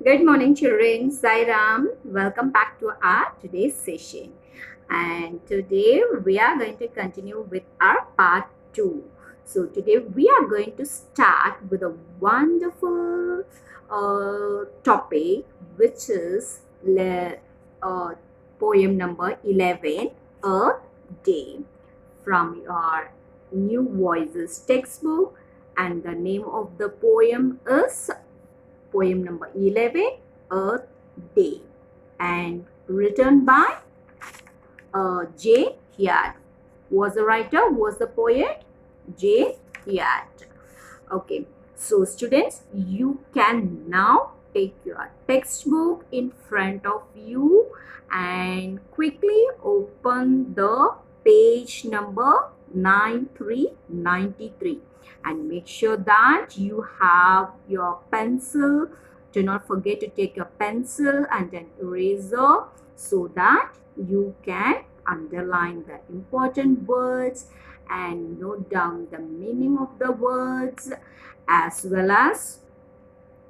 Good morning, children. Sai Ram. Welcome back to our today's session. And today we are going to continue with our part 2. So, today we are going to start with a wonderful topic, which is uh, poem number 11, Earth Day, from your New Voices textbook. And the name of the poem is poem number 11, Earth Day, and written by J. Hyat. Was the writer, was the poet J. Hyat. Okay, so students, you can now take your textbook in front of you and quickly open the page number 9393 and make sure that you have your pencil. Do not forget to take your pencil and an eraser so that you can underline the important words and note down the meaning of the words as well as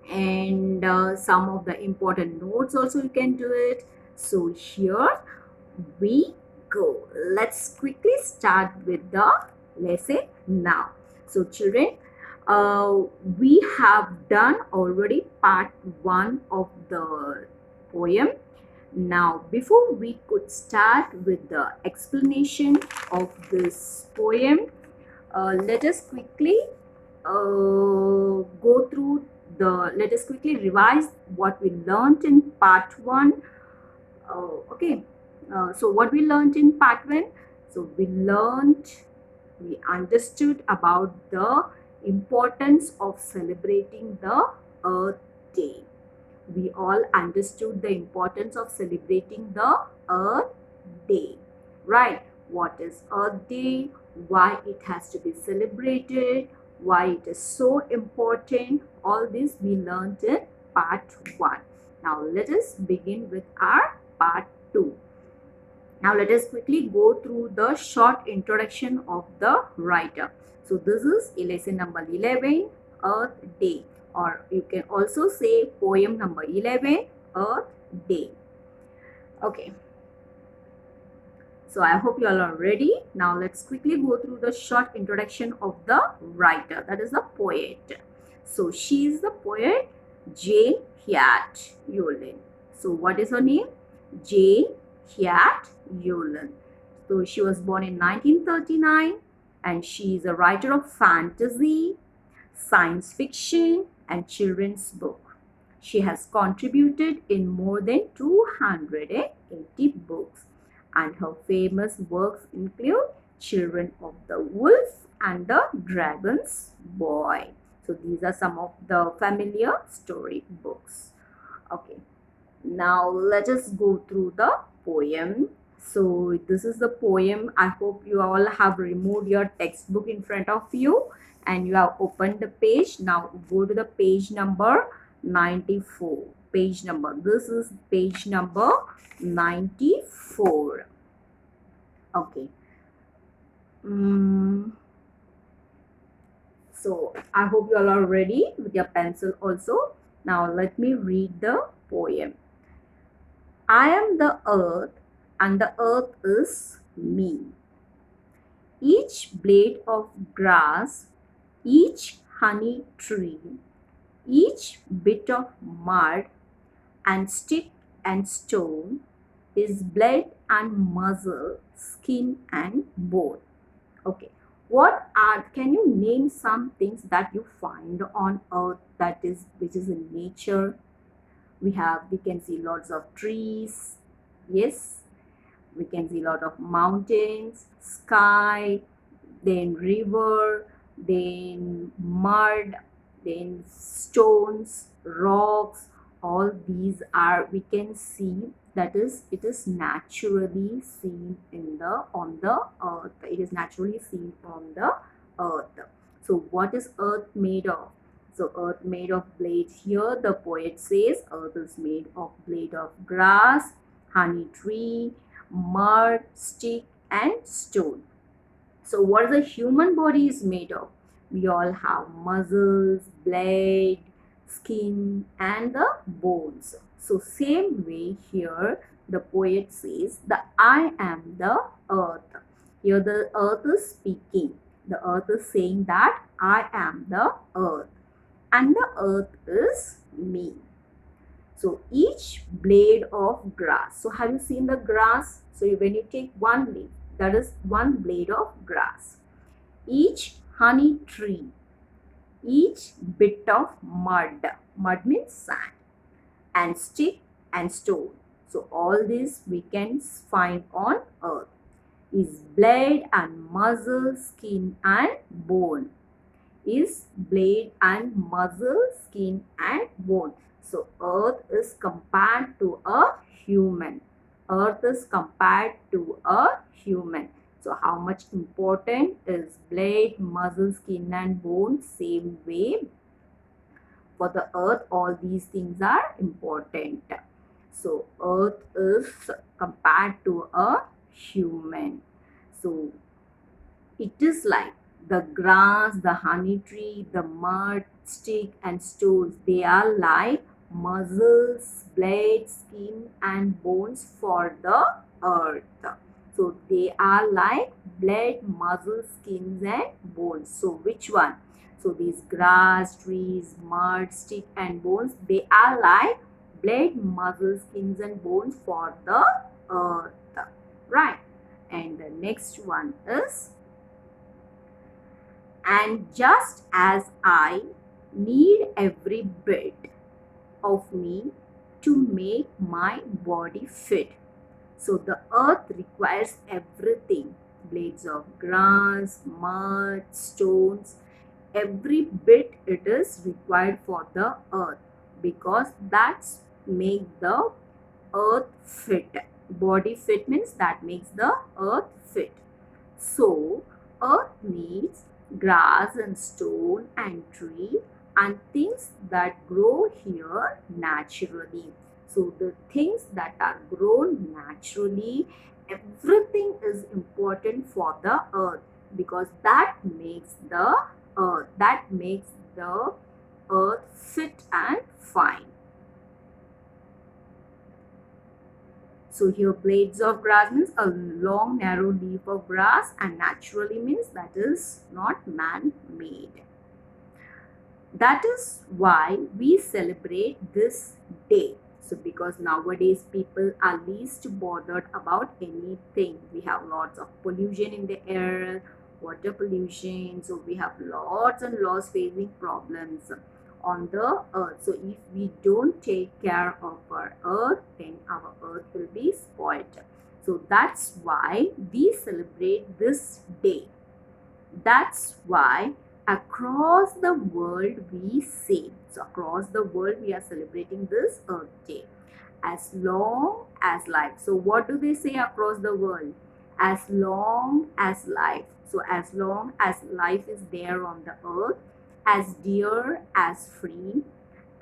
some of the important notes also you can do it. So here we go. Let's quickly start with the lesson now. So children, we have done already part 1 of the poem. Now, before we could start with the explanation of this poem, let us quickly let us quickly revise what we learned in part 1. Okay, so what we learned in part 1? So we understood about the importance of celebrating the Earth Day. We all understood the importance of celebrating the Earth Day, right? What is Earth Day? Why it has to be celebrated? Why it is so important? All this we learned in part 1. Now let us begin with our part 2. Now let us quickly go through the short introduction of the writer. So this is lesson number 11, Earth Day, or you can also say poem number 11, Earth Day. Okay. So I hope you all are ready. Now let's quickly go through the short introduction of the writer, that is the poet. So she is the poet Jane Hyat Yolin. So what is her name? Jane Hyat Yolin. So she was born in 1939 and she is a writer of fantasy, science fiction and children's book. She has contributed in more than 280 books and her famous works include Children of the Wolf and the Dragon's Boy. So these are some of the familiar story books. Okay, now let us go through the poem. So this is the poem. I hope you all have removed your textbook in front of you and you have opened the page. Now go to the page number 94. Page number. This is page number 94. Okay. So I hope you all are ready with your pencil also. Now let me read the poem. I am the earth and the earth is me. Each blade of grass, each honey tree, each bit of mud and stick and stone is blood and muscle, skin and bone. Okay, can you name some things that you find on earth which is in nature? We can see lots of trees. Yes, we can see a lot of mountains, sky, then river, then mud, then stones, rocks. All these are we can see, that is it is naturally seen on the earth. It is naturally seen on the earth. So what is earth made of? So earth made of blades. Here the poet says earth is made of blade of grass, honey tree, mud, stick and stone. So what the human body is made of? We all have muscles, blood, skin, and the bones. So same way here the poet says that I am the earth. Here the earth is speaking. The earth is saying that I am the earth and the earth is me. So each blade of grass. So have you seen the grass? So when you take one leaf, that is one blade of grass. Each honey tree, each bit of mud. Mud means sand, and stick and stone. So all this we can find on earth is blade and muscle, skin and bone. Is blade and muscle, skin and bone. So earth is compared to a human. Earth is compared to a human. So how much important is blade, muscle, skin and bone? Same way for the earth, all these things are important. So earth is compared to a human. So it is like the grass, the honey tree, the mud, stick and stones. They are like muscles, blades, skin and bones for the earth. So they are like blood, muscle, skins and bones. So which one? So these grass, trees, mud, stick and bones, they are like blood, muscle, skins and bones for the earth. Right. And the next one is, and just as I need every bit of me to make my body fit, so the earth requires everything, blades of grass, mud, stones, every bit it is required for the earth, because that's make the earth fit. Body fit means that makes the earth fit. So earth needs grass and stone and tree and things that grow here naturally. So the things that are grown naturally, everything is important for the earth, because that makes the earth fit and fine. So here blades of grass means a long narrow leaf of grass, and naturally means that is not man-made. That is why we celebrate this day. So because nowadays people are least bothered about anything. We have lots of pollution in the air, water pollution. So we have lots and lots facing problems on the earth. So if we don't take care of our earth, then our earth will be spoiled. So that's why we celebrate this day. That's why across the world we say, so across the world we are celebrating this Earth Day. As long as life. So what do they say across the world? As long as life. So as long as life is there on the earth, as dear as free,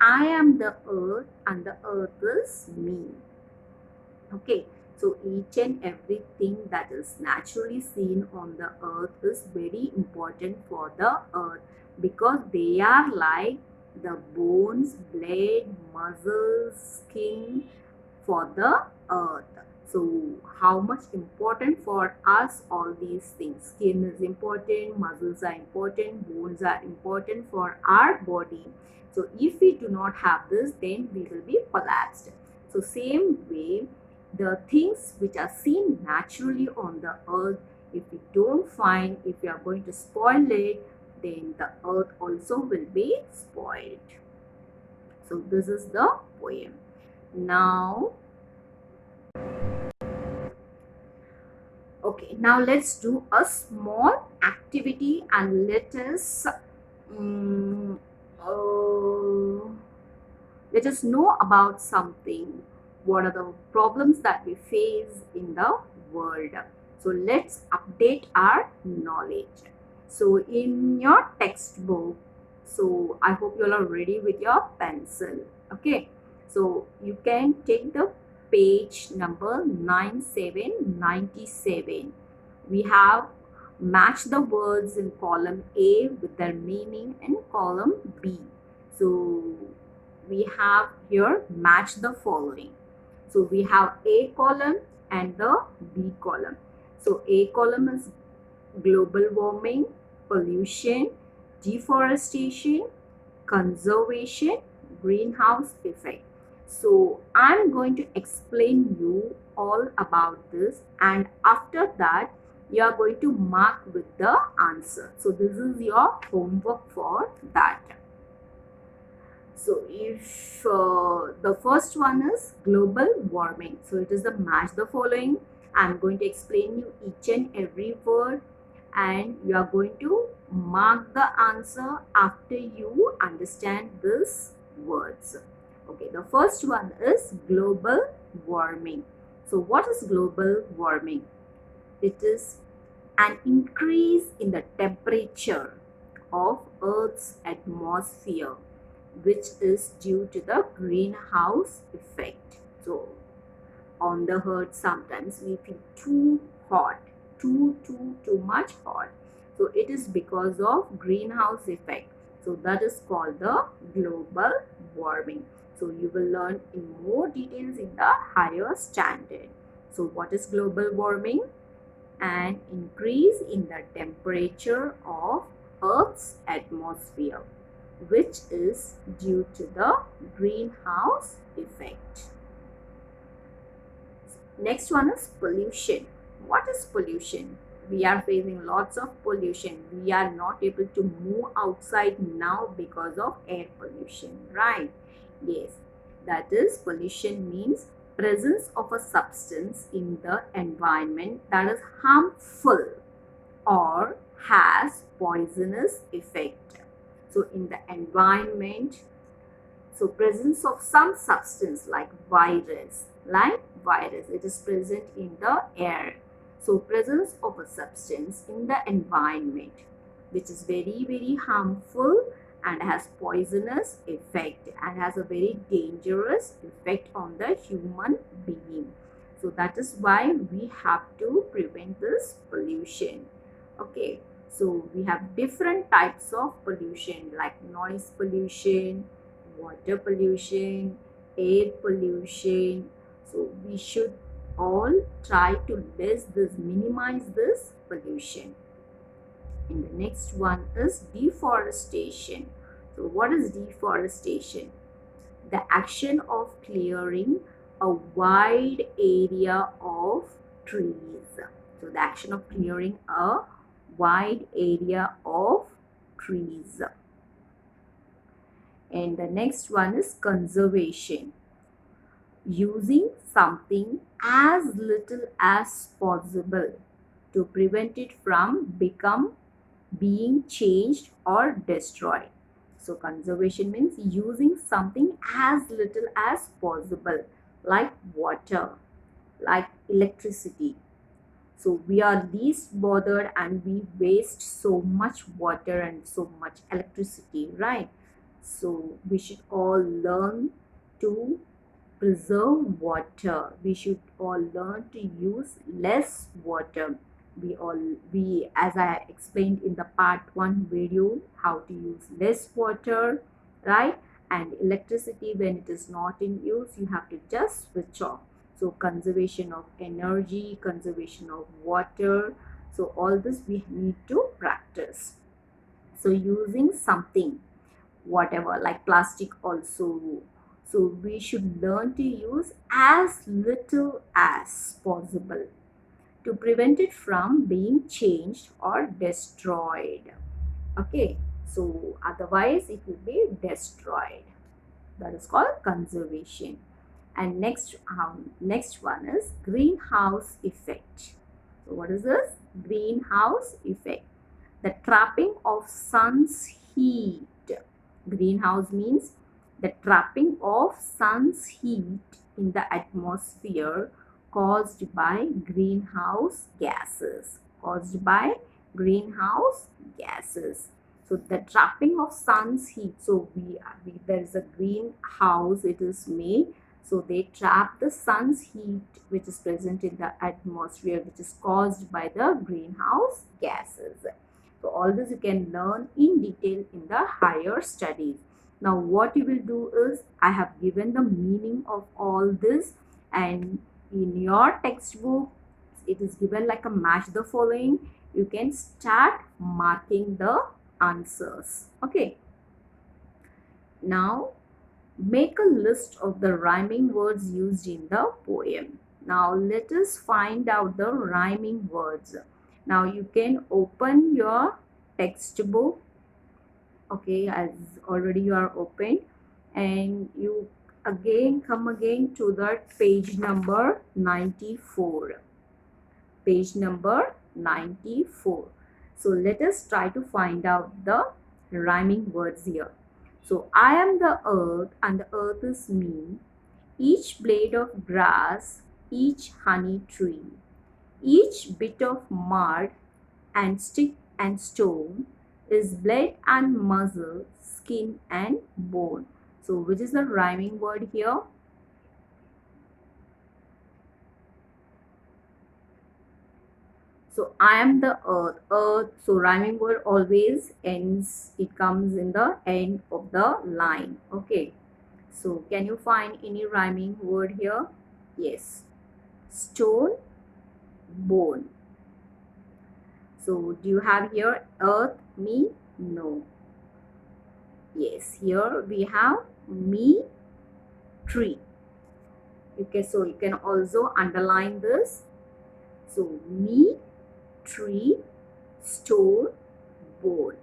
I am the earth and the earth is me. Okay, so each and everything that is naturally seen on the earth is very important for the earth, because they are like the bones, blood, muscles, skin for the earth. So how much important for us all these things? Skin is important, muscles are important, bones are important for our body. So if we do not have this, then we will be collapsed. So same way, the things which are seen naturally on the earth, if we don't find, if we are going to spoil it, then the earth also will be spoiled. So this is the poem. Now, okay, now let's do a small activity and let us know about something. What are the problems that we face in the world? So let's update our knowledge. So in your textbook, so I hope you all are ready with your pencil. Okay, so you can take the page number 9797. We have matched the words in column A with their meaning in column B. So we have here match the following. So we have A column and the B column. So A column is global warming, pollution, deforestation, conservation, greenhouse effect. So I'm going to explain you all about this, and after that you are going to mark with the answer. So this is your homework for that. So if the first one is global warming, so it is the match the following. I'm going to explain you each and every word, and you are going to mark the answer after you understand these words. Okay, the first one is global warming. So what is global warming? It is an increase in the temperature of Earth's atmosphere, which is due to the greenhouse effect. So on the earth sometimes we feel too hot, too much hot. So it is because of greenhouse effect. So that is called the global warming. So you will learn in more details in the higher standard. So what is global warming? An increase in the temperature of Earth's atmosphere, which is due to the greenhouse effect. Next one is pollution. What is pollution? We are facing lots of pollution. We are not able to move outside now because of air pollution, right? Yes, that is pollution means presence of a substance in the environment that is harmful or has poisonous effect. So in the environment, so presence of some substance like virus, it is present in the air. So presence of a substance in the environment which is very harmful and has poisonous effect and has a very dangerous effect on the human being. So that is why we have to prevent this pollution. Okay, so we have different types of pollution like noise pollution, water pollution, air pollution. So we should all try to minimize this pollution. And the next one is deforestation. So what is deforestation? The action of clearing a wide area of trees. So the action of clearing a wide area of trees. And the next one is conservation. Using something as little as possible to prevent it from being changed or destroyed. So conservation means using something as little as possible, like water, like electricity. So we are least bothered and we waste so much water and so much electricity, right? So we should all learn to preserve water. We should all learn to use less water. We as I explained in the part 1 video how to use less water, right? And electricity, when it is not in use, you have to just switch off. So conservation of energy, conservation of water, so all this we need to practice. So using something, whatever, like plastic also, so we should learn to use as little as possible to prevent it from being changed or destroyed. Okay, so otherwise it will be destroyed. That is called conservation. And next one is greenhouse effect. So what is this? Greenhouse effect. The trapping of sun's heat. Greenhouse means the trapping of sun's heat in the atmosphere caused by greenhouse gases. Caused by greenhouse gases. So the trapping of sun's heat. So there is a greenhouse, it is made. So they trap the sun's heat which is present in the atmosphere, which is caused by the greenhouse gases. So all this you can learn in detail in the higher studies. Now what you will do is, I have given the meaning of all this, and in your textbook it is given like a match the following. You can start marking the answers. Okay, now make a list of the rhyming words used in the poem. Now let us find out the rhyming words. Now you can open your textbook. Okay, as already you are open, and you again come again to that page number 94. Page number 94. So let us try to find out the rhyming words here. So I am the earth and the earth is me, each blade of grass, each honey tree, each bit of mud and stick and stone is blood and muscle, skin and bone. So which is the rhyming word here? So I am the earth. Earth. So rhyming word always ends. It comes in the end of the line. Okay. So can you find any rhyming word here? Yes. Stone, bone. So do you have here earth, me? No. Yes. Here we have me, tree. Okay. So you can also underline this. So me, tree, stone, bone.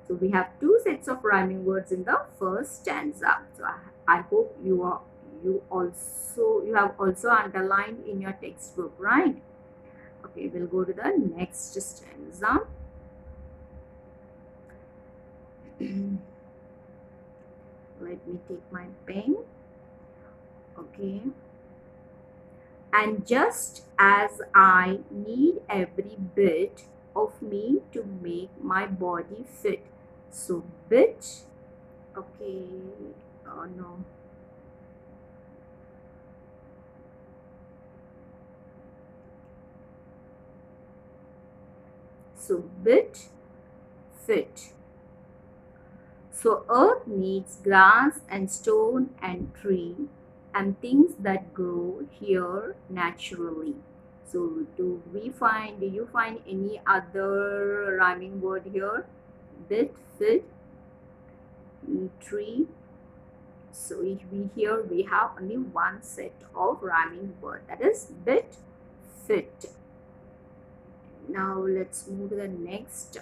So we have two sets of rhyming words in the first stanza. So I hope you have also underlined in your textbook, right? Okay, we'll go to the next stanza. Let me take my pen. Okay. And just as I need every bit of me to make my body fit. So bit, okay, oh no. So bit, fit. So earth needs grass and stone and tree and things that grow here naturally. So do you find any other rhyming word here? Bit, fit, tree. So here we have only one set of rhyming word, that is bit, fit. Now let's move to the next.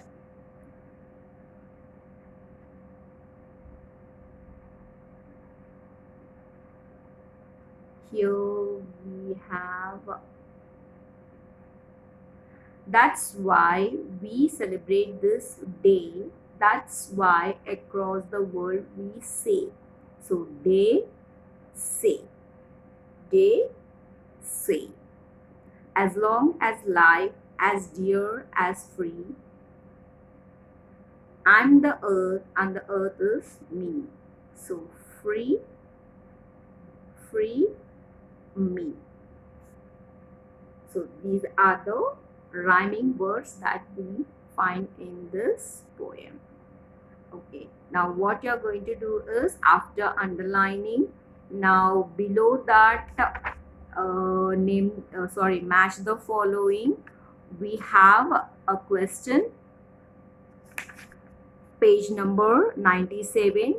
Here we have, that's why we celebrate this day. That's why across the world we say. So they say. They say. As long as life, as dear as free, I'm the earth and the earth is me. So free, free, me. So these are the rhyming words that we find in this poem. Okay, now what you're going to do is, after underlining, now below that match the following, we have a question, page number 97.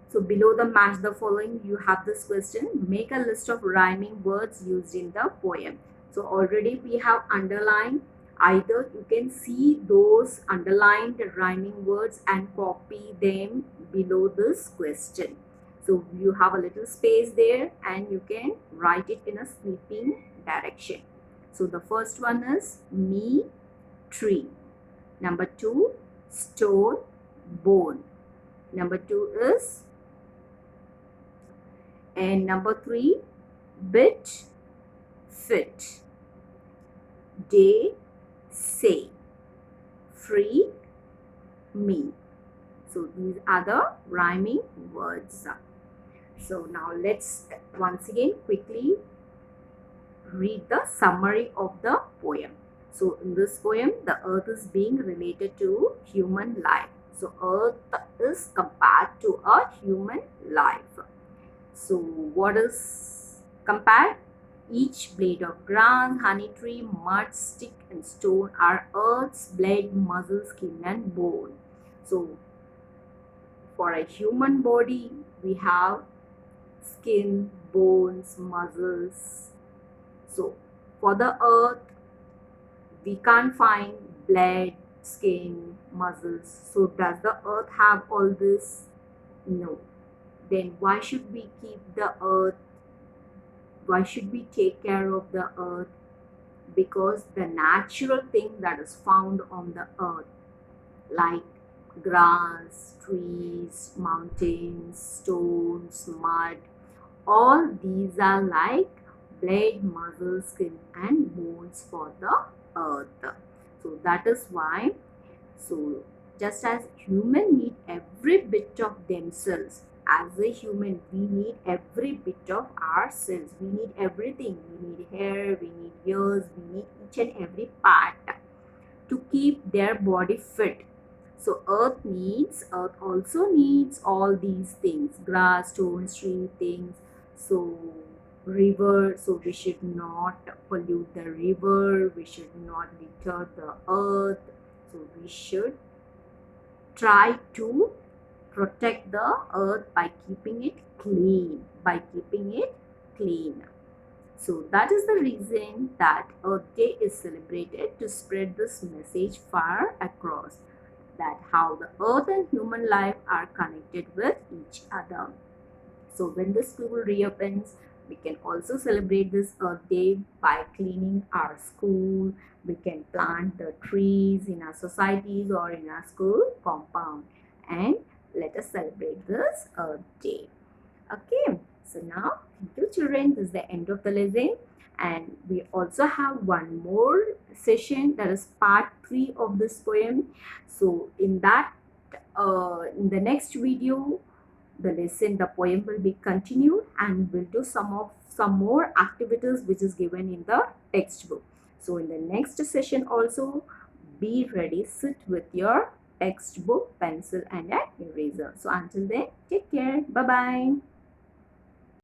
So below the match the following, you have this question, make a list of rhyming words used in the poem. So already we have underlined. Either you can see those underlined rhyming words and copy them below this question. So you have a little space there and you can write it in a sleeping direction. So the first one is me, tree. Number 2, stone, bone. Number 2 is, and number 3, bit, fit. They say. Free, me. So these are the rhyming words. So now let's once again quickly read the summary of the poem. So in this poem, the earth is being related to human life. So earth is compared to a human life. So what is compared? Each blade of grass, honey tree, mud, stick and stone are earth's blood, muscle, skin and bone. So for a human body, we have skin, bones, muscles. So for the earth, we can't find blood, skin, muscles. So does the earth have all this? No. Then why should we keep the earth? Why should we take care of the earth? Because the natural thing that is found on the earth, like grass, trees, mountains, stones, mud, all these are like blood, muscle, skin and bones for the earth. So that is why, so just as human need every bit of themselves, as a human we need every bit of ourselves. We need everything. We need hair, we need ears, we need each and every part to keep their body fit. So earth also needs all these things, grass, stones, tree, things. So river, so we should not pollute the river, we should not litter the earth. So we should try to protect the earth by keeping it clean, So that is the reason that Earth Day is celebrated, to spread this message far across, that how the earth and human life are connected with each other. So when the school reopens, we can also celebrate this Earth Day by cleaning our school. We can plant the trees in our societies or in our school compound, and let us celebrate this Earth Day. Okay, so now thank you children, this is the end of the lesson, and we also have one more session, that is part 3 of this poem. So in that, in the next video, the poem will be continued, and we'll do some more activities which is given in the textbook. So in the next session also, be ready, sit with your textbook, pencil and an eraser. So until then, take care, bye bye.